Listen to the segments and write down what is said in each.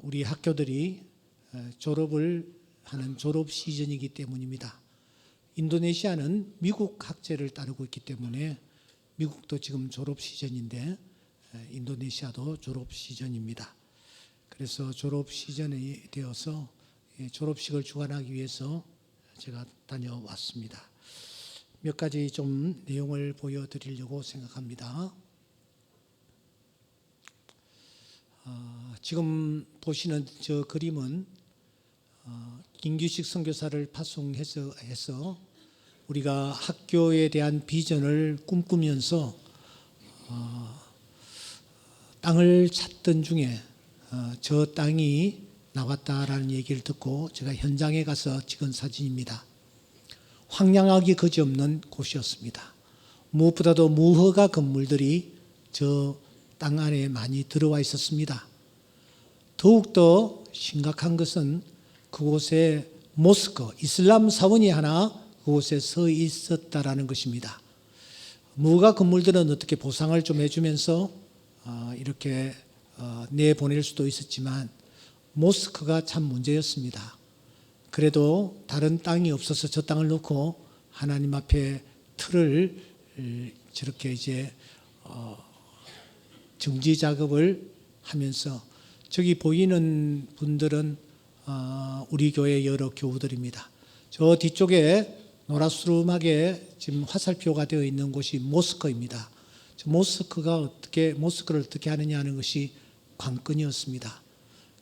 우리 학교들이 졸업을 하는 졸업 시즌이기 때문입니다. 인도네시아는 미국 학제를 따르고 있기 때문에 미국도 지금 졸업 시즌인데 인도네시아도 졸업 시즌입니다. 그래서 졸업 시즌이 되어서 졸업식을 주관하기 위해서 제가 다녀왔습니다. 몇 가지 좀 내용을 보여드리려고 생각합니다. 지금 보시는 저 그림은 김규식 선교사를 파송해서 우리가 학교에 대한 비전을 꿈꾸면서 땅을 찾던 중에 저 땅이 나왔다라는 얘기를 듣고 제가 현장에 가서 찍은 사진입니다. 황량하기 그지없는 곳이었습니다. 무엇보다도 무허가 건물들이 저 땅 안에 많이 들어와 있었습니다. 더욱더 심각한 것은 그곳에 모스크, 이슬람 사원이 하나 그곳에 서 있었다라는 것입니다. 무허가 건물들은 어떻게 보상을 좀 해주면서 이렇게 내보낼 수도 있었지만 모스크가 참 문제였습니다. 그래도 다른 땅이 없어서 저 땅을 놓고 하나님 앞에 틀을 저렇게 이제 정지 작업을 하면서 저기 보이는 분들은 우리 교회 여러 교우들입니다. 저 뒤쪽에 노랗수름하게 지금 화살표가 되어 있는 곳이 모스크입니다. 저 모스크를 어떻게 하느냐 하는 것이 관건이었습니다.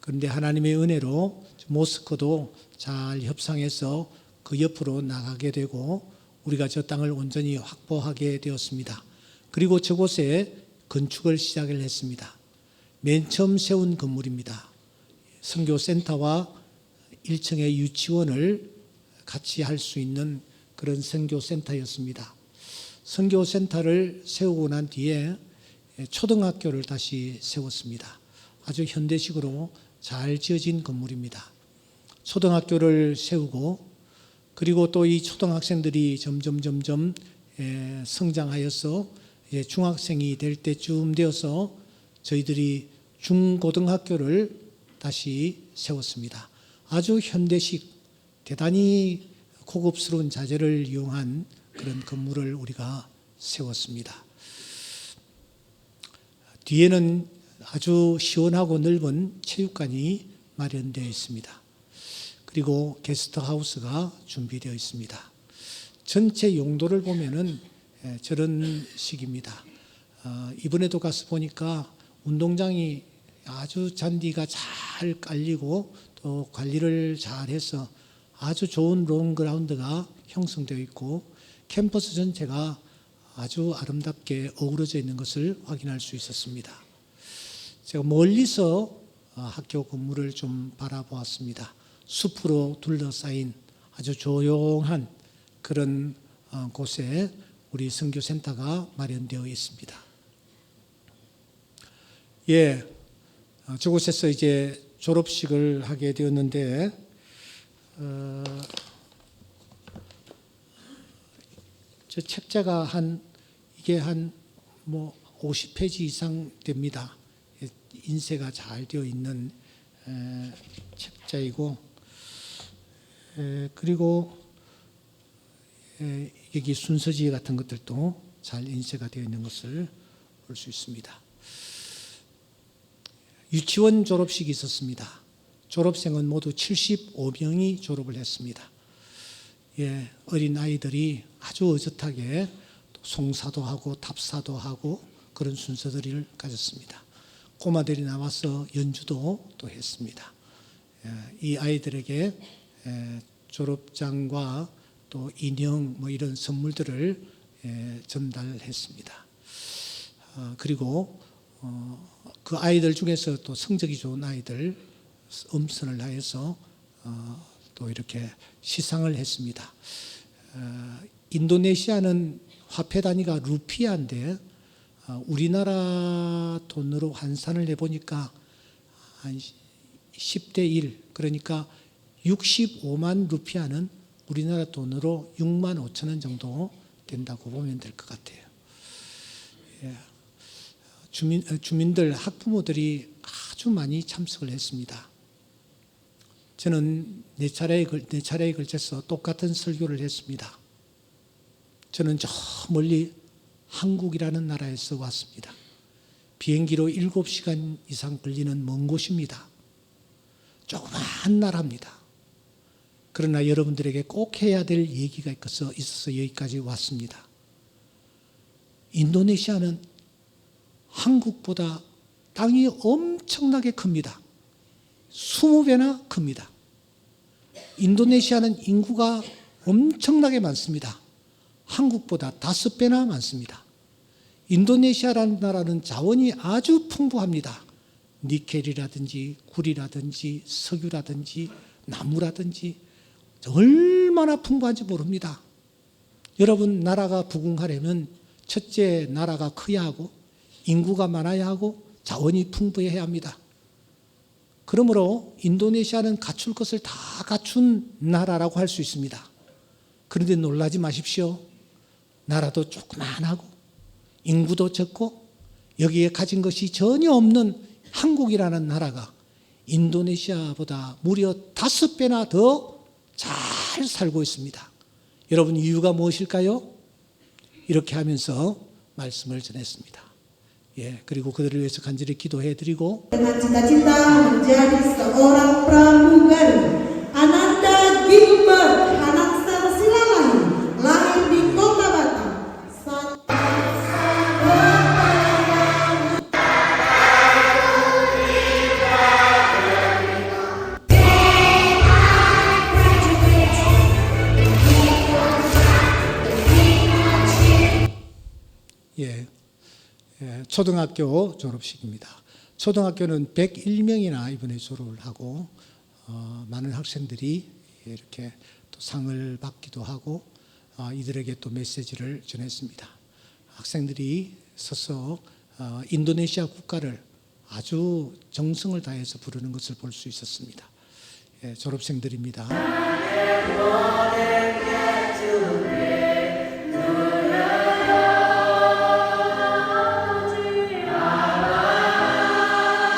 그런데 하나님의 은혜로 모스크도 잘 협상해서 그 옆으로 나가게 되고 우리가 저 땅을 온전히 확보하게 되었습니다. 그리고 저곳에 건축을 시작을 했습니다. 맨 처음 세운 건물입니다. 선교센터와 1층의 유치원을 같이 할 수 있는 그런 선교센터였습니다. 선교센터를 세우고 난 뒤에 초등학교를 다시 세웠습니다. 아주 현대식으로 잘 지어진 건물입니다. 초등학교를 세우고 그리고 또 이 초등학생들이 점점 성장하여서 중학생이 될 때쯤 되어서 저희들이 중고등학교를 다시 세웠습니다. 아주 현대식, 대단히 고급스러운 자재를 이용한 그런 건물을 우리가 세웠습니다. 뒤에는 아주 시원하고 넓은 체육관이 마련되어 있습니다. 그리고 게스트하우스가 준비되어 있습니다. 전체 용도를 보면은 저런 식입니다. 이번에도 가서 보니까 운동장이 아주 잔디가 잘 깔리고 또 관리를 잘해서 아주 좋은 롱그라운드가 형성되어 있고 캠퍼스 전체가 아주 아름답게 어우러져 있는 것을 확인할 수 있었습니다. 제가 멀리서 학교 건물을 좀 바라보았습니다. 숲으로 둘러싸인 아주 조용한 그런 곳에 우리 선교센터가 마련되어 있습니다. 저곳에서 이제 졸업식을 하게 되었는데 저 책자가 이게 한 50페이지 이상 됩니다. 인쇄가 잘 되어 있는 책자이고 그리고 여기 순서지 같은 것들도 잘 인쇄가 되어 있는 것을 볼 수 있습니다. 유치원 졸업식이 있었습니다. 졸업생은 모두 75명이 졸업을 했습니다. 어린 아이들이 아주 어젓하게 송사도 하고 답사도 하고 그런 순서들을 가졌습니다. 꼬마들이 나와서 연주도 또 했습니다. 이 아이들에게 졸업장과 또 인형 이런 선물들을 전달했습니다. 그리고 그 아이들 중에서 또 성적이 좋은 아이들 엄선을 하여서 또 이렇게 시상을 했습니다. 인도네시아는 화폐 단위가 루피아인데 우리나라 돈으로 환산을 해보니까 한 10대 1, 그러니까 65만 루피아는 우리나라 돈으로 6만 5천 원 정도 된다고 보면 될 것 같아요. 주민들, 학부모들이 아주 많이 참석을 했습니다. 저는 네 차례에 걸쳐서 똑같은 설교를 했습니다. 저는 저 멀리 한국이라는 나라에서 왔습니다. 비행기로 7시간 이상 걸리는 먼 곳입니다. 조그마한 나라입니다. 그러나 여러분들에게 꼭 해야 될 얘기가 있어서 여기까지 왔습니다. 인도네시아는 한국보다 땅이 엄청나게 큽니다. 20배나 큽니다. 인도네시아는 인구가 엄청나게 많습니다. 한국보다 5배나 많습니다. 인도네시아라는 나라는 자원이 아주 풍부합니다. 니켈이라든지 굴이라든지 석유라든지 나무라든지 얼마나 풍부한지 모릅니다. 여러분, 나라가 부흥하려면 첫째, 나라가 커야 하고 인구가 많아야 하고 자원이 풍부해야 합니다. 그러므로 인도네시아는 갖출 것을 다 갖춘 나라라고 할 수 있습니다. 그런데 놀라지 마십시오. 나라도 조그만하고 인구도 적고 여기에 가진 것이 전혀 없는 한국이라는 나라가 인도네시아보다 무려 5배나 더 잘 살고 있습니다. 여러분, 이유가 무엇일까요? 이렇게 하면서 말씀을 전했습니다. 그리고 그들을 위해서 간절히 기도해드리고 dengan cita-cita menjadi seorang pramugari. Ananda Gilbert Hanaksar Silalahi lahir di Kota Batam. 초등학교 졸업식입니다. 초등학교는 101명이나 이번에 졸업을 하고 많은 학생들이 이렇게 또 상을 받기도 하고 이들에게 또 메시지를 전했습니다. 학생들이 서서 인도네시아 국가를 아주 정성을 다해서 부르는 것을 볼 수 있었습니다. 졸업생들입니다.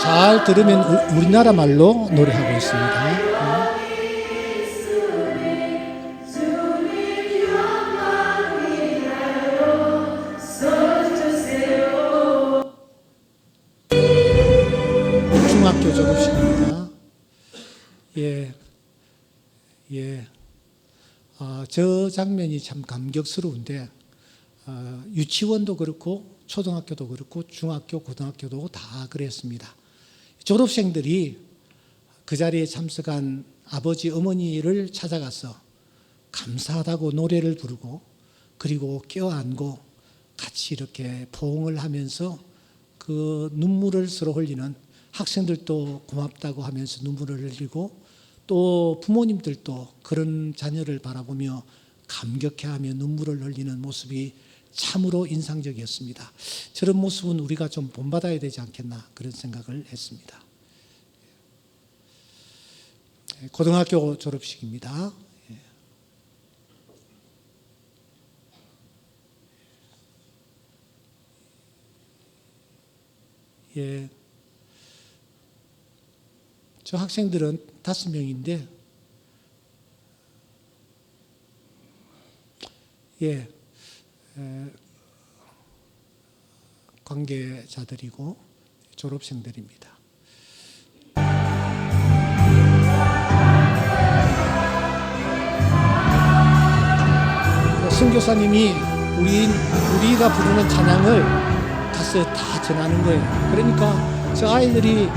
잘 들으면 우리나라 말로 노래하고 있습니다. 중학교 졸업식입니다. 저 장면이 참 감격스러운데 유치원도 그렇고 초등학교도 그렇고 중학교, 고등학교도 다 그랬습니다. 졸업생들이 그 자리에 참석한 아버지, 어머니를 찾아가서 감사하다고 노래를 부르고 그리고 껴안고 같이 이렇게 포옹을 하면서 그 눈물을 서로 흘리는, 학생들도 고맙다고 하면서 눈물을 흘리고 또 부모님들도 그런 자녀를 바라보며 감격해하며 눈물을 흘리는 모습이 참으로 인상적이었습니다. 저런 모습은 우리가 좀 본받아야 되지 않겠나 그런 생각을 했습니다. 고등학교 졸업식입니다. 저 학생들은 5명인데 관계자들이고 졸업생들입니다. 선교사님이 우리가 부르는 찬양을 가서 다 전하는 거예요. 그러니까 저 아이들이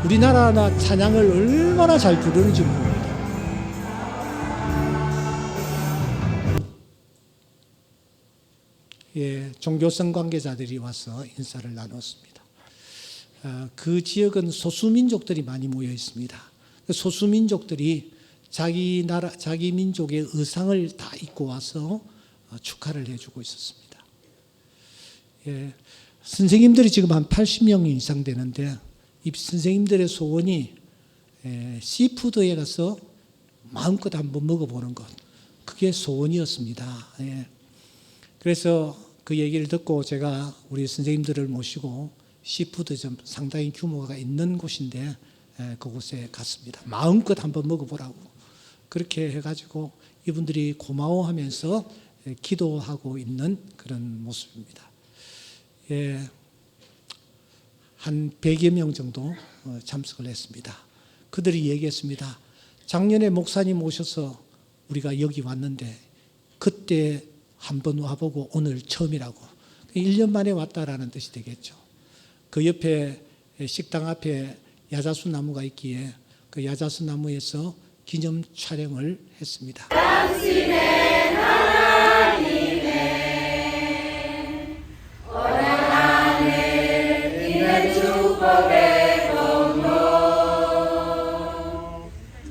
우리나라 찬양을 얼마나 잘 부르는지 모릅니다. 종교성 관계자들이 와서 인사를 나눴습니다. 그 지역은 소수민족들이 많이 모여 있습니다. 소수민족들이 자기 나라, 자기 민족의 의상을 다 입고 와서 축하를 해주고 있었습니다. 선생님들이 지금 한 80명 이상 되는데 이 선생님들의 소원이 시푸드에 가서 마음껏 한번 먹어보는 것, 그게 소원이었습니다. 그래서 그 얘기를 듣고 제가 우리 선생님들을 모시고 시푸드점, 상당히 규모가 있는 곳인데 그곳에 갔습니다. 마음껏 한번 먹어보라고. 그렇게 해가지고 이분들이 고마워하면서 기도하고 있는 그런 모습입니다. 한 100여 명 정도 참석을 했습니다. 그들이 얘기했습니다. 작년에 목사님 오셔서 우리가 여기 왔는데 그때 한번 와보고 오늘 처음이라고. 1년 만에 왔다라는 뜻이 되겠죠. 그 옆에 식당 앞에 야자수 나무가 있기에 그 야자수 나무에서 기념 촬영을 했습니다. 당신의 하나님의 오랜 하늘 있는 축복의 공로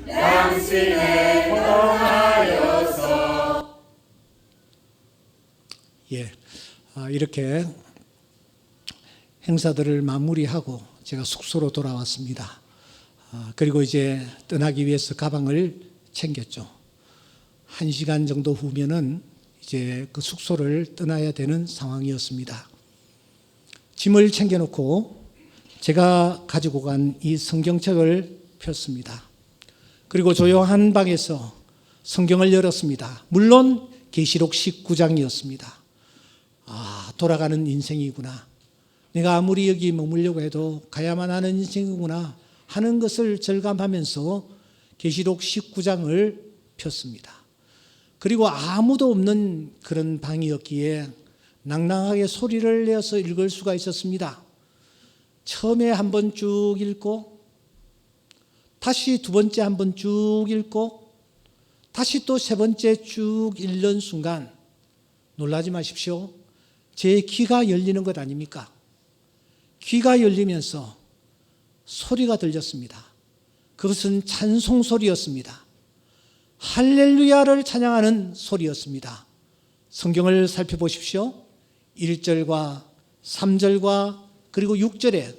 당신의 통하여서 이렇게 행사들을 마무리하고 제가 숙소로 돌아왔습니다. 그리고 이제 떠나기 위해서 가방을 챙겼죠. 1시간 정도 후면은 이제 그 숙소를 떠나야 되는 상황이었습니다. 짐을 챙겨놓고 제가 가지고 간 이 성경책을 폈습니다. 그리고 조용한 방에서 성경을 열었습니다. 물론 계시록 19장이었습니다. 돌아가는 인생이구나. 내가 아무리 여기 머물려고 해도 가야만 하는 인생이구나 하는 것을 절감하면서 계시록 19장을 폈습니다. 그리고 아무도 없는 그런 방이었기에 낭낭하게 소리를 내어서 읽을 수가 있었습니다. 처음에 한번 쭉 읽고 다시 두 번째 한번 쭉 읽고 다시 또 세 번째 쭉 읽는 순간 놀라지 마십시오. 제 귀가 열리는 것 아닙니까? 귀가 열리면서 소리가 들렸습니다. 그것은 찬송 소리였습니다. 할렐루야를 찬양하는 소리였습니다. 성경을 살펴보십시오. 1절과 3절과 그리고 6절에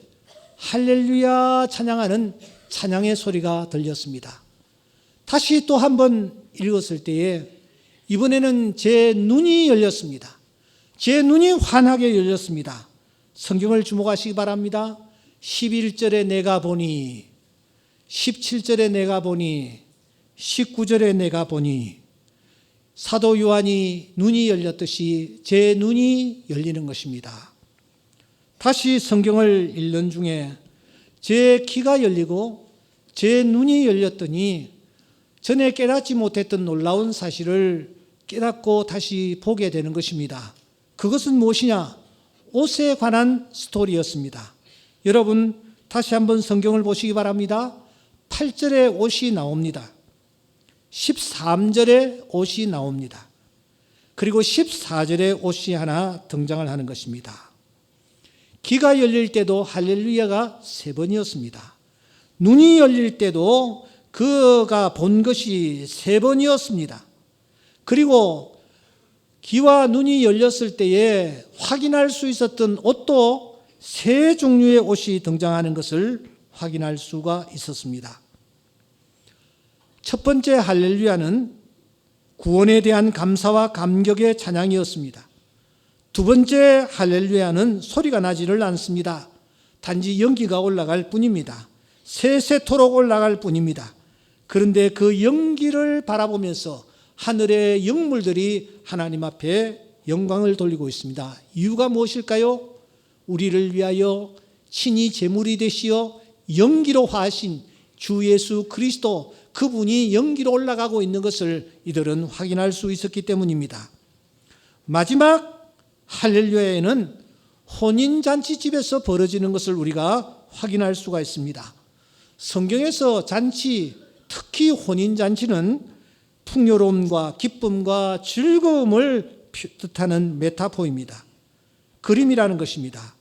할렐루야 찬양하는 찬양의 소리가 들렸습니다. 다시 또 한 번 읽었을 때에 이번에는 제 눈이 열렸습니다. 제 눈이 환하게 열렸습니다. 성경을 주목하시기 바랍니다. 11절에 내가 보니, 17절에 내가 보니, 19절에 내가 보니 사도 요한이 눈이 열렸듯이 제 눈이 열리는 것입니다. 다시 성경을 읽는 중에 제 귀가 열리고 제 눈이 열렸더니 전에 깨닫지 못했던 놀라운 사실을 깨닫고 다시 보게 되는 것입니다. 그것은 무엇이냐? 옷에 관한 스토리였습니다. 여러분 다시 한번 성경을 보시기 바랍니다. 8절에 옷이 나옵니다. 13절에 옷이 나옵니다. 그리고 14절에 옷이 하나 등장을 하는 것입니다. 귀가 열릴 때도 할렐루야가 3번이었습니다. 눈이 열릴 때도 그가 본 것이 3번이었습니다. 그리고 귀와 눈이 열렸을 때에 확인할 수 있었던 옷도 3 종류의 옷이 등장하는 것을 확인할 수가 있었습니다. 첫 번째 할렐루야는 구원에 대한 감사와 감격의 찬양이었습니다. 두 번째 할렐루야는 소리가 나지를 않습니다. 단지 연기가 올라갈 뿐입니다. 세세토록 올라갈 뿐입니다. 그런데 그 연기를 바라보면서 하늘의 영물들이 하나님 앞에 영광을 돌리고 있습니다. 이유가 무엇일까요? 우리를 위하여 친히 제물이 되시어 연기로 화하신 주 예수 그리스도, 그분이 연기로 올라가고 있는 것을 이들은 확인할 수 있었기 때문입니다. 마지막 할렐루야에는 혼인잔치집에서 벌어지는 것을 우리가 확인할 수가 있습니다. 성경에서 잔치, 특히 혼인잔치는 풍요로움과 기쁨과 즐거움을 뜻하는 메타포입니다. 그림이라는 것입니다.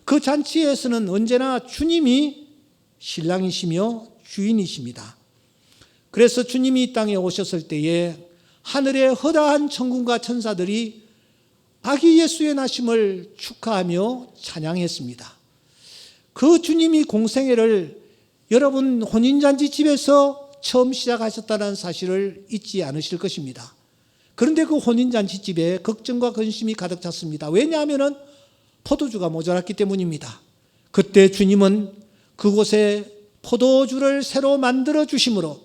그 잔치에서는 언제나 주님이 신랑이시며 주인이십니다. 그래서 주님이 이 땅에 오셨을 때에 하늘의 허다한 천군과 천사들이 아기 예수의 나심을 축하하며 찬양했습니다. 그 주님이 공생애를 여러분 혼인잔치 집에서 처음 시작하셨다는 사실을 잊지 않으실 것입니다. 그런데 그 혼인잔치 집에 걱정과 근심이 가득 찼습니다. 왜냐하면 포도주가 모자랐기 때문입니다. 그때 주님은 그곳에 포도주를 새로 만들어 주심으로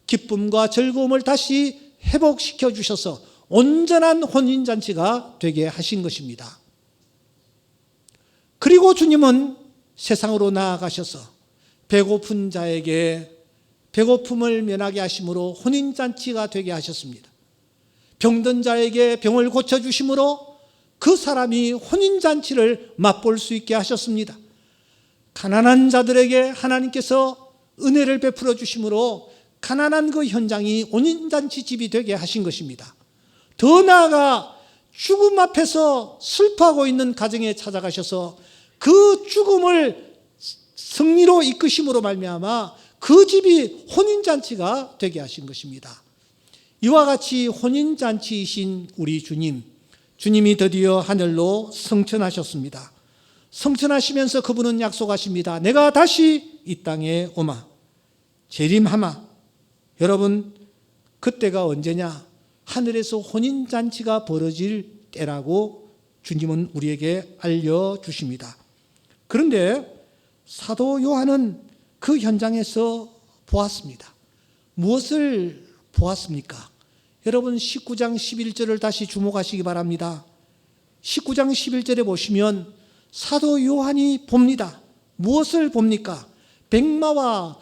기쁨과 즐거움을 다시 회복시켜 주셔서 온전한 혼인잔치가 되게 하신 것입니다. 그리고 주님은 세상으로 나아가셔서 배고픈 자에게 배고픔을 면하게 하심으로 혼인잔치가 되게 하셨습니다. 병든 자에게 병을 고쳐주심으로 그 사람이 혼인잔치를 맛볼 수 있게 하셨습니다. 가난한 자들에게 하나님께서 은혜를 베풀어 주심으로 가난한 그 현장이 혼인잔치 집이 되게 하신 것입니다. 더 나아가 죽음 앞에서 슬퍼하고 있는 가정에 찾아가셔서 그 죽음을 승리로 이끄심으로 말미암아 그 집이 혼인잔치가 되게 하신 것입니다. 이와 같이 혼인잔치이신 우리 주님이 드디어 하늘로 승천하셨습니다. 승천하시면서 그분은 약속하십니다. 내가 다시 이 땅에 오마 재림하마. 여러분, 그때가 언제냐? 하늘에서 혼인잔치가 벌어질 때라고 주님은 우리에게 알려주십니다. 그런데 사도 요한은 그 현장에서 보았습니다. 무엇을 보았습니까? 여러분, 19장 11절을 다시 주목하시기 바랍니다. 19장 11절에 보시면 사도 요한이 봅니다. 무엇을 봅니까? 백마와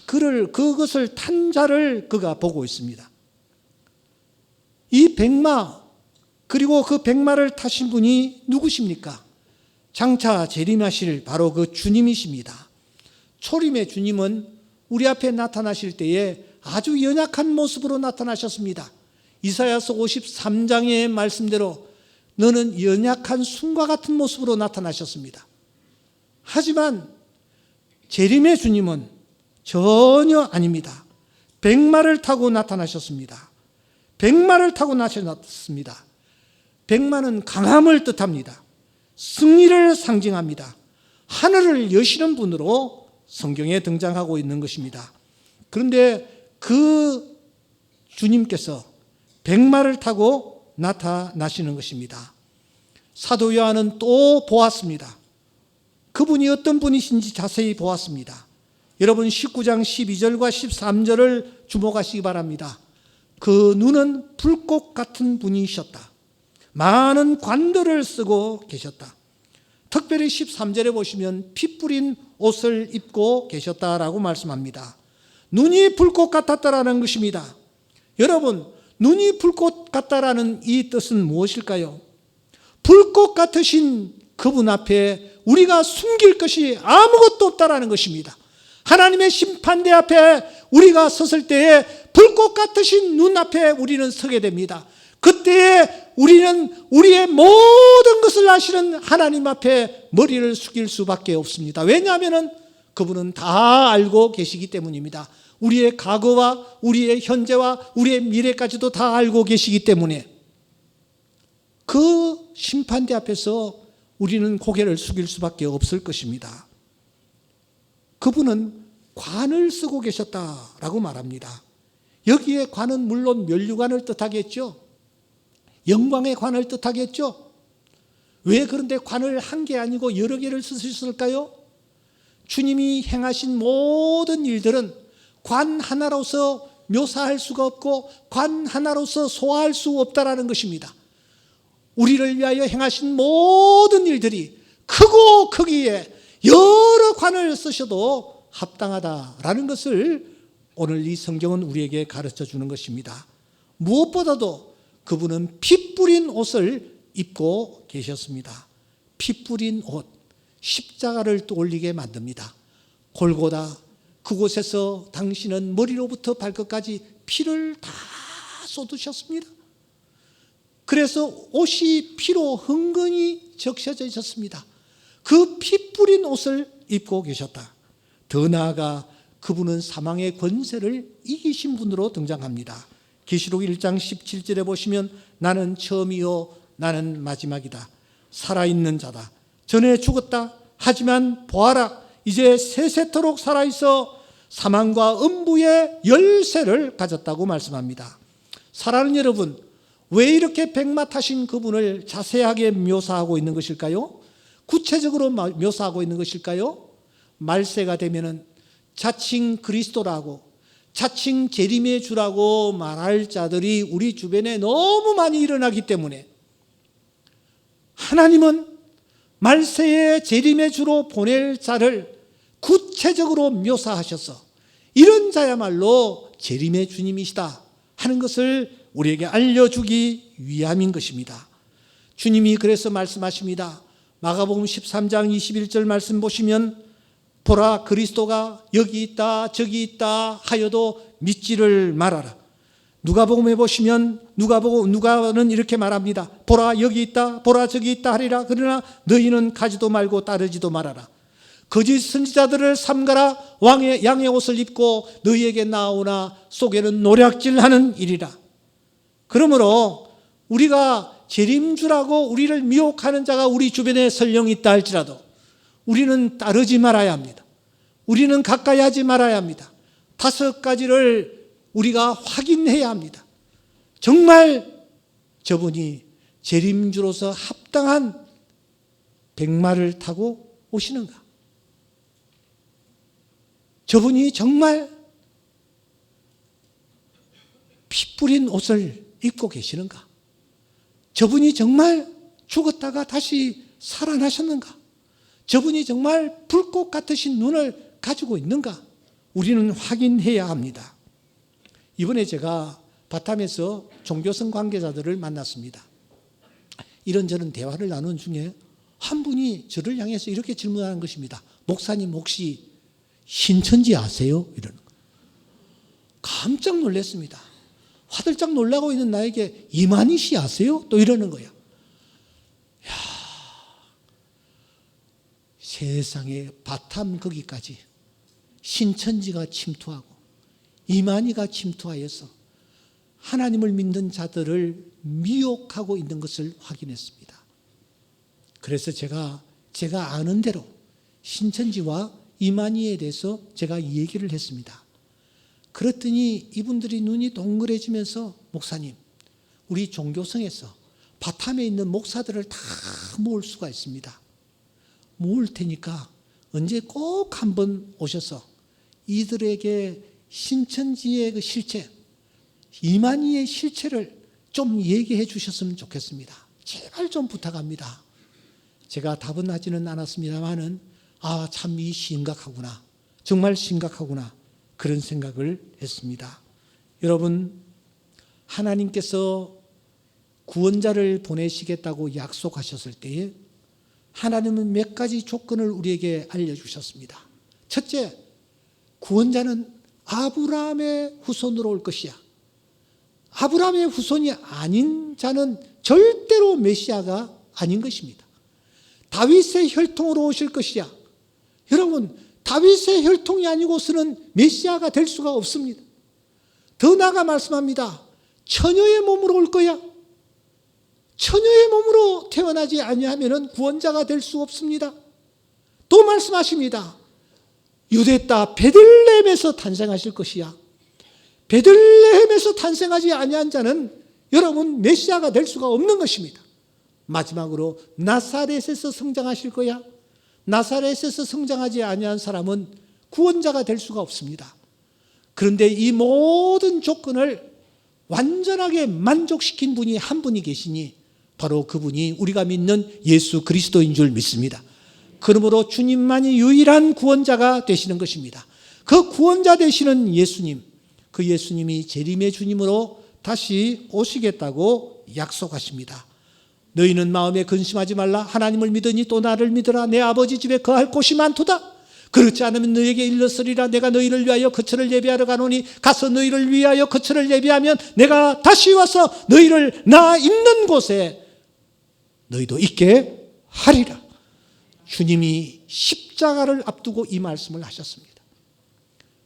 그것을 탄 자를 그가 보고 있습니다. 이 백마, 그리고 그 백마를 타신 분이 누구십니까? 장차 재림하실 바로 그 주님이십니다. 초림의 주님은 우리 앞에 나타나실 때에 아주 연약한 모습으로 나타나셨습니다. 이사야서 53장의 말씀대로 너는 연약한 순과 같은 모습으로 나타나셨습니다. 하지만 재림의 주님은 전혀 아닙니다. 백마를 타고 나타나셨습니다. 백마를 타고 나타났습니다. 백마는 강함을 뜻합니다. 승리를 상징합니다. 하늘을 여시는 분으로 성경에 등장하고 있는 것입니다. 그런데 그 주님께서 백마를 타고 나타나시는 것입니다. 사도 요한은 또 보았습니다. 그분이 어떤 분이신지 자세히 보았습니다. 여러분, 19장 12절과 13절을 주목하시기 바랍니다. 그 눈은 불꽃 같은 분이셨다. 많은 관들을 쓰고 계셨다. 특별히 13절에 보시면 피 뿌린 옷을 입고 계셨다라고 말씀합니다. 눈이 불꽃 같았다라는 것입니다. 여러분, 눈이 불꽃 같다라는 이 뜻은 무엇일까요? 불꽃 같으신 그분 앞에 우리가 숨길 것이 아무것도 없다라는 것입니다. 하나님의 심판대 앞에 우리가 섰을 때에 불꽃 같으신 눈 앞에 우리는 서게 됩니다. 그때에 우리는 우리의 모든 것을 아시는 하나님 앞에 머리를 숙일 수밖에 없습니다. 왜냐하면 그분은 다 알고 계시기 때문입니다. 우리의 과거와 우리의 현재와 우리의 미래까지도 다 알고 계시기 때문에 그 심판대 앞에서 우리는 고개를 숙일 수밖에 없을 것입니다. 그분은 관을 쓰고 계셨다라고 말합니다. 여기에 관은 물론 면류관을 뜻하겠죠. 영광의 관을 뜻하겠죠. 왜 그런데 관을 한 개 아니고 여러 개를 쓰셨을까요? 주님이 행하신 모든 일들은 관 하나로서 묘사할 수가 없고 관 하나로서 소화할 수 없다라는 것입니다. 우리를 위하여 행하신 모든 일들이 크고 크기에 여러 관을 쓰셔도 합당하다라는 것을 오늘 이 성경은 우리에게 가르쳐 주는 것입니다. 무엇보다도 그분은 피 뿌린 옷을 입고 계셨습니다. 피 뿌린 옷, 십자가를 떠올리게 만듭니다. 골고다, 그곳에서 당신은 머리로부터 발끝까지 피를 다 쏟으셨습니다. 그래서 옷이 피로 흥건히 적셔져 있었습니다. 그 피 뿌린 옷을 입고 계셨다. 더 나아가 그분은 사망의 권세를 이기신 분으로 등장합니다. 계시록 1장 17절에 보시면 나는 처음이요 나는 마지막이다. 살아있는 자다. 전에 죽었다. 하지만 보아라. 이제 세세토록 살아있어 사망과 음부의 열쇠를 가졌다고 말씀합니다. 사랑하는 여러분, 왜 이렇게 백마 타신 그분을 자세하게 묘사하고 있는 것일까요? 구체적으로 묘사하고 있는 것일까요? 말세가 되면은 자칭 그리스도라고, 자칭 재림의 주라고 말할 자들이 우리 주변에 너무 많이 일어나기 때문에 하나님은 말세의 재림의 주로 보낼 자를 구체적으로 묘사하셔서 이런 자야말로 재림의 주님이시다 하는 것을 우리에게 알려주기 위함인 것입니다. 주님이 그래서 말씀하십니다. 마가복음 13장 21절 말씀 보시면 보라, 그리스도가 여기 있다 저기 있다 하여도 믿지를 말아라. 누가복음에 보시면 누가는 이렇게 말합니다. 보라, 여기 있다 보라 저기 있다 하리라. 그러나 너희는 가지도 말고 따르지도 말아라. 거짓 선지자들을 삼가라. 양의 옷을 입고 너희에게 나오나 속에는 노략질하는 일이라. 그러므로 우리가 재림주라고 우리를 미혹하는 자가 우리 주변에 설령 있다 할지라도 우리는 따르지 말아야 합니다. 우리는 가까이 하지 말아야 합니다. 5가지를 우리가 확인해야 합니다. 정말 저분이 재림주로서 합당한 백마를 타고 오시는가? 저분이 정말 피 뿌린 옷을 입고 계시는가? 저분이 정말 죽었다가 다시 살아나셨는가? 저분이 정말 불꽃 같으신 눈을 가지고 있는가? 우리는 확인해야 합니다. 이번에 제가 바탐에서 종교성 관계자들을 만났습니다. 이런저런 대화를 나눈 중에 한 분이 저를 향해서 이렇게 질문하는 것입니다. 목사님 혹시 신천지 아세요? 이러는 거예요. 깜짝 놀랐습니다. 화들짝 놀라고 있는 나에게 이만희 씨 아세요? 또 이러는 거예요. 이야, 세상에 바탐 거기까지 신천지가 침투하고 이만희가 침투하여서 하나님을 믿는 자들을 미혹하고 있는 것을 확인했습니다. 그래서 제가 아는 대로 신천지와 이만희에 대해서 제가 이 얘기를 했습니다. 그랬더니 이분들이 눈이 동그래지면서 목사님, 우리 종교성에서 바탐에 있는 목사들을 다 모을 수가 있습니다. 모을 테니까 언제 꼭 한번 오셔서 이들에게 신천지의 그 실체, 이만희의 실체를 좀 얘기해 주셨으면 좋겠습니다. 제발 좀 부탁합니다. 제가 답은 하지는 않았습니다만은 참 이 심각하구나. 정말 심각하구나. 그런 생각을 했습니다. 여러분, 하나님께서 구원자를 보내시겠다고 약속하셨을 때에 하나님은 몇 가지 조건을 우리에게 알려주셨습니다. 첫째, 구원자는 아브라함의 후손으로 올 것이야. 아브라함의 후손이 아닌 자는 절대로 메시아가 아닌 것입니다. 다윗의 혈통으로 오실 것이야. 여러분, 다윗의 혈통이 아니고서는 메시아가 될 수가 없습니다. 더 나아가 말씀합니다. 처녀의 몸으로 올 거야. 처녀의 몸으로 태어나지 아니하면 구원자가 될 수 없습니다. 또 말씀하십니다. 유대 땅 베들레헴에서 탄생하실 것이야. 베들레헴에서 탄생하지 아니한 자는 여러분 메시아가 될 수가 없는 것입니다. 마지막으로 나사렛에서 성장하실 거야. 나사렛에서 성장하지 아니한 사람은 구원자가 될 수가 없습니다. 그런데 이 모든 조건을 완전하게 만족시킨 분이 한 분이 계시니 바로 그분이 우리가 믿는 예수 그리스도인 줄 믿습니다. 그러므로 주님만이 유일한 구원자가 되시는 것입니다. 그 구원자 되시는 예수님, 그 예수님이 재림의 주님으로 다시 오시겠다고 약속하십니다. 너희는 마음에 근심하지 말라. 하나님을 믿으니 또 나를 믿으라. 내 아버지 집에 거할 곳이 많도다. 그렇지 않으면 너희에게 일렀으리라. 내가 너희를 위하여 거처를 예비하러 가노니 가서 너희를 위하여 거처를 예비하면 내가 다시 와서 너희를 나 있는 곳에 너희도 있게 하리라. 주님이 십자가를 앞두고 이 말씀을 하셨습니다.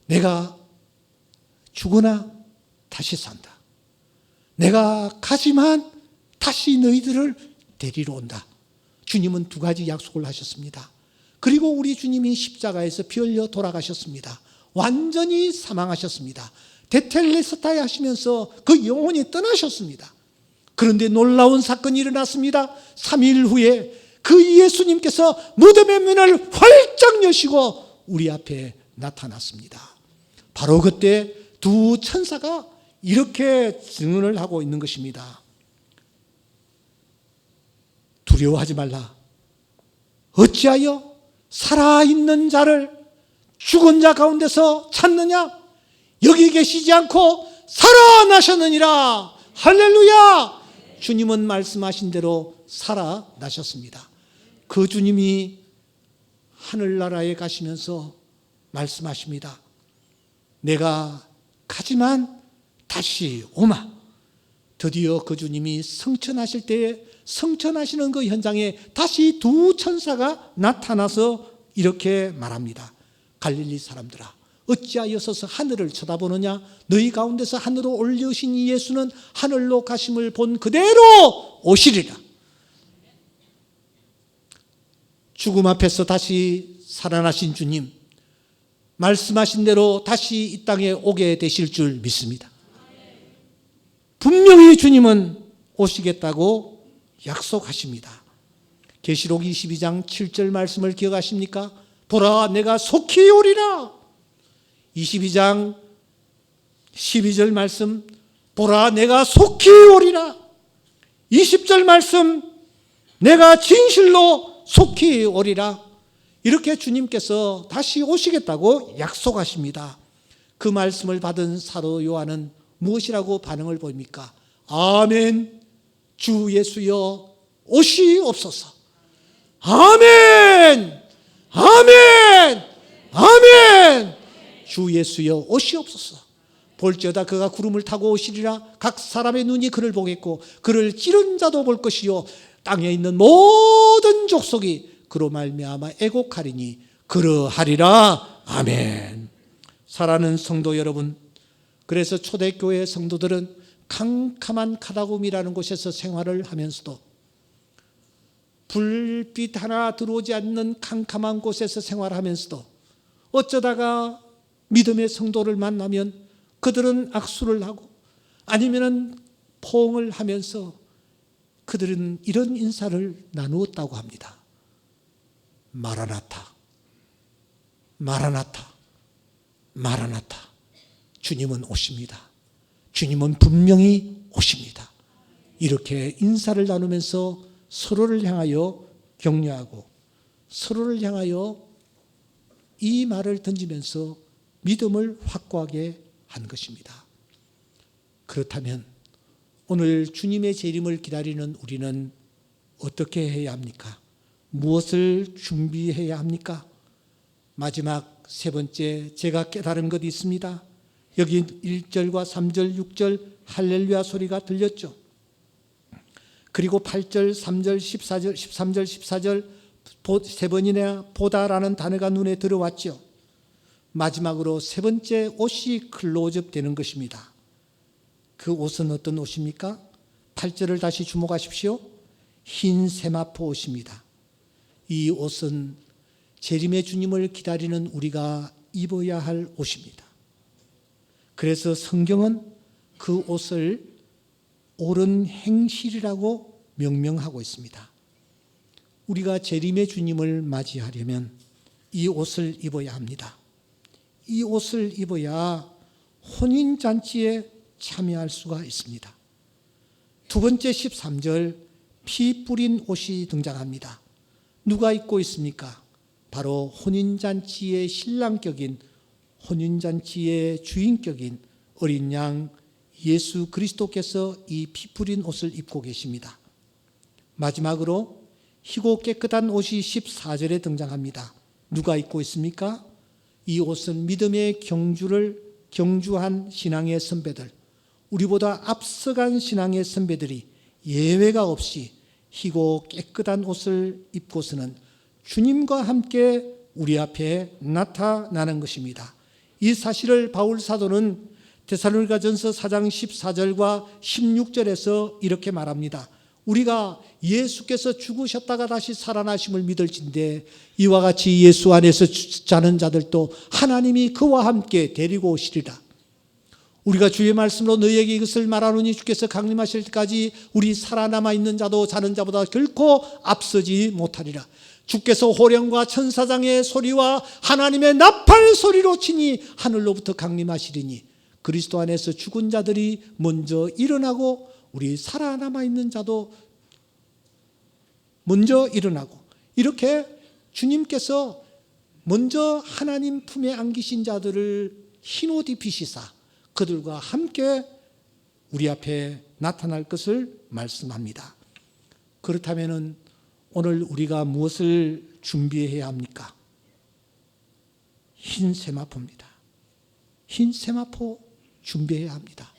내가 죽으나 다시 산다. 내가 가지만 다시 너희들을 데리러 온다. 주님은 2가지 약속을 하셨습니다. 그리고 우리 주님이 십자가에서 피 흘려 돌아가셨습니다. 완전히 사망하셨습니다. 데텔레스타에 하시면서 그 영혼이 떠나셨습니다. 그런데 놀라운 사건이 일어났습니다. 3일 후에 그 예수님께서 무덤의 문을 활짝 여시고 우리 앞에 나타났습니다. 바로 그때 두 천사가 이렇게 증언을 하고 있는 것입니다. 두려워하지 말라. 어찌하여 살아있는 자를 죽은 자 가운데서 찾느냐? 여기 계시지 않고 살아나셨느니라. 할렐루야. 주님은 말씀하신 대로 살아나셨습니다. 그 주님이 하늘나라에 가시면서 말씀하십니다. 내가 가지만 다시 오마. 드디어 그 주님이 성천하실 때에 성천하시는 그 현장에 다시 두 천사가 나타나서 이렇게 말합니다. 갈릴리 사람들아, 어찌하여 서서 하늘을 쳐다보느냐? 너희 가운데서 하늘로 올려오신 이 예수는 하늘로 가심을 본 그대로 오시리라. 죽음 앞에서 다시 살아나신 주님, 말씀하신 대로 다시 이 땅에 오게 되실 줄 믿습니다. 분명히 주님은 오시겠다고 약속하십니다. 계시록 22장 7절 말씀을 기억하십니까? 보라, 내가 속히 오리라. 22장 12절 말씀, 보라, 내가 속히 오리라. 20절 말씀, 내가 진실로 속히 오리라. 이렇게 주님께서 다시 오시겠다고 약속하십니다. 그 말씀을 받은 사도 요한은 무엇이라고 반응을 보입니까? 아멘, 주 예수여 오시옵소서. 아멘, 아멘, 아멘. 주 예수여 오시옵소서. 볼지어다 그가 구름을 타고 오시리라. 각 사람의 눈이 그를 보겠고 그를 찌른 자도 볼 것이요 땅에 있는 모든 족속이 그로 말미암아 애곡하리니 그러하리라. 아멘. 사랑하는 성도 여러분, 그래서 초대교회 성도들은 캄캄한 카다콤이라는 곳에서 생활을 하면서도, 불빛 하나 들어오지 않는 캄캄한 곳에서 생활하면서도 어쩌다가 믿음의 성도를 만나면 그들은 악수를 하고 아니면 포옹을 하면서 그들은 이런 인사를 나누었다고 합니다. 마라나타, 마라나타, 마라나타. 주님은 오십니다. 주님은 분명히 오십니다. 이렇게 인사를 나누면서 서로를 향하여 격려하고 서로를 향하여 이 말을 던지면서 믿음을 확고하게 한 것입니다. 그렇다면 오늘 주님의 재림을 기다리는 우리는 어떻게 해야 합니까? 무엇을 준비해야 합니까? 마지막 세 번째, 제가 깨달은 것이 있습니다. 여기 1절과 3절, 6절 할렐루야 소리가 들렸죠. 그리고 8절, 3절, 14절, 13절, 14절 세 번이나 보다라는 단어가 눈에 들어왔죠. 마지막으로 세 번째 옷이 클로즈업 되는 것입니다. 그 옷은 어떤 옷입니까? 8절을 다시 주목하십시오. 흰 세마포 옷입니다. 이 옷은 재림의 주님을 기다리는 우리가 입어야 할 옷입니다. 그래서 성경은 그 옷을 옳은 행실이라고 명명하고 있습니다. 우리가 재림의 주님을 맞이하려면 이 옷을 입어야 합니다. 이 옷을 입어야 혼인잔치에 참여할 수가 있습니다. 두 번째 13절, 피 뿌린 옷이 등장합니다. 누가 입고 있습니까? 바로 혼인잔치의 신랑격인, 혼인잔치의 주인격인 어린 양 예수 그리스도께서 이 피 뿌린 옷을 입고 계십니다. 마지막으로 희고 깨끗한 옷이 14절에 등장합니다. 누가 입고 있습니까? 이 옷은 믿음의 경주한 신앙의 선배들, 우리보다 앞서간 신앙의 선배들이 예외가 없이 희고 깨끗한 옷을 입고서는 주님과 함께 우리 앞에 나타나는 것입니다. 이 사실을 바울 사도는 데살로니가전서 4장 14절과 16절에서 이렇게 말합니다. 우리가 예수께서 죽으셨다가 다시 살아나심을 믿을진대 이와 같이 예수 안에서 자는 자들도 하나님이 그와 함께 데리고 오시리라. 우리가 주의 말씀으로 너희에게 이것을 말하노니 주께서 강림하실 때까지 우리 살아남아 있는 자도 자는 자보다 결코 앞서지 못하리라. 주께서 호령과 천사장의 소리와 하나님의 나팔 소리로 치니 하늘로부터 강림하시리니 그리스도 안에서 죽은 자들이 먼저 일어나고 우리 살아남아 있는 자도 먼저 일어나고, 이렇게 주님께서 먼저 하나님 품에 안기신 자들을 흰옷 입히시사 그들과 함께 우리 앞에 나타날 것을 말씀합니다. 그렇다면 오늘 우리가 무엇을 준비해야 합니까? 흰 세마포입니다. 흰 세마포 준비해야 합니다.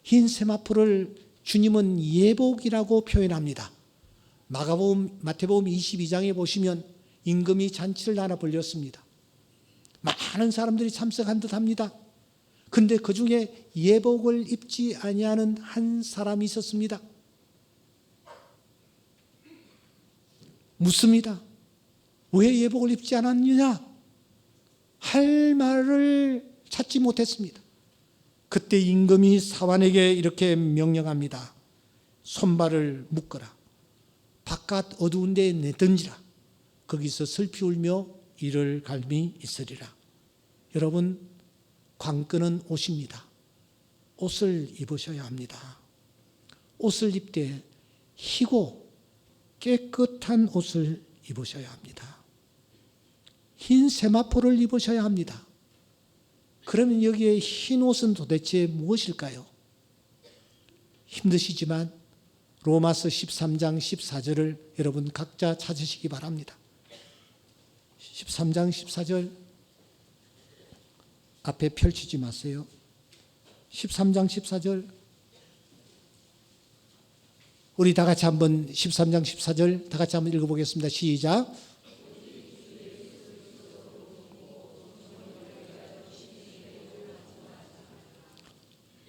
흰 세마포를 주님은 예복이라고 표현합니다. 마태복음 22장에 보시면 임금이 잔치를 하나 벌렸습니다. 많은 사람들이 참석한 듯합니다. 그런데 그 중에 예복을 입지 아니하는 한 사람이 있었습니다. 묻습니다. 왜 예복을 입지 않았느냐? 할 말을 찾지 못했습니다. 그때 임금이 사환에게 이렇게 명령합니다. 손발을 묶어라. 바깥 어두운 데에 내던지라. 거기서 슬피 울며 이를 갈미 있으리라. 여러분, 관건은 옷입니다. 옷을 입으셔야 합니다. 옷을 입되 희고 깨끗한 옷을 입으셔야 합니다. 흰 세마포를 입으셔야 합니다. 그러면 여기에 흰 옷은 도대체 무엇일까요? 힘드시지만 로마서 13장 14절을 여러분 각자 찾으시기 바랍니다. 13장 14절 앞에 펼치지 마세요. 13장 14절 우리 다 같이 한번 13장 14절 다 같이 한번 읽어보겠습니다. 시작.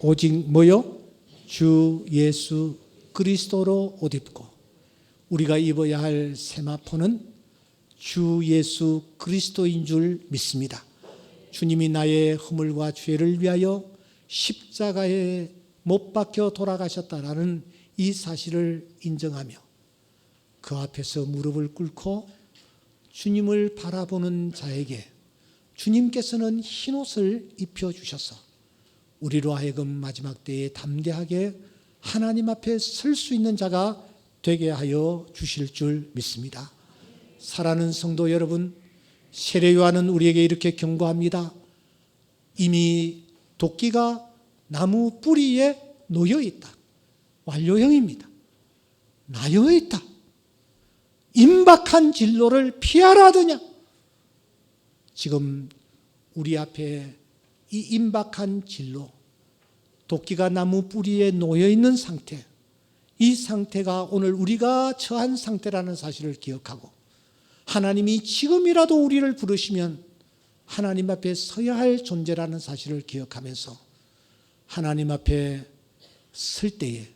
오직 뭐요? 주 예수 그리스도로 옷 입고, 우리가 입어야 할 세마포는 주 예수 그리스도인 줄 믿습니다. 주님이 나의 허물과 죄를 위하여 십자가에 못 박혀 돌아가셨다라는 이 사실을 인정하며 그 앞에서 무릎을 꿇고 주님을 바라보는 자에게 주님께서는 흰옷을 입혀주셔서 우리로 하여금 마지막 때에 담대하게 하나님 앞에 설 수 있는 자가 되게 하여 주실 줄 믿습니다. 사랑하는 성도 여러분, 세례 요한은 우리에게 이렇게 경고합니다. 이미 도끼가 나무 뿌리에 놓여 있다. 완료형입니다. 나여 있다. 임박한 진로를 피하라 하더냐. 지금 우리 앞에 이 임박한 진로, 도끼가 나무 뿌리에 놓여 있는 상태, 이 상태가 오늘 우리가 처한 상태라는 사실을 기억하고 하나님이 지금이라도 우리를 부르시면 하나님 앞에 서야 할 존재라는 사실을 기억하면서 하나님 앞에 설 때에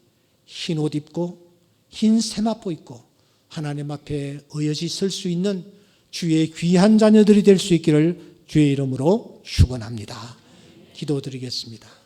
흰 옷 입고 흰 세마포 입고 하나님 앞에 의젓이 설 수 있는 주의 귀한 자녀들이 될 수 있기를 주의 이름으로 축원합니다. 기도드리겠습니다.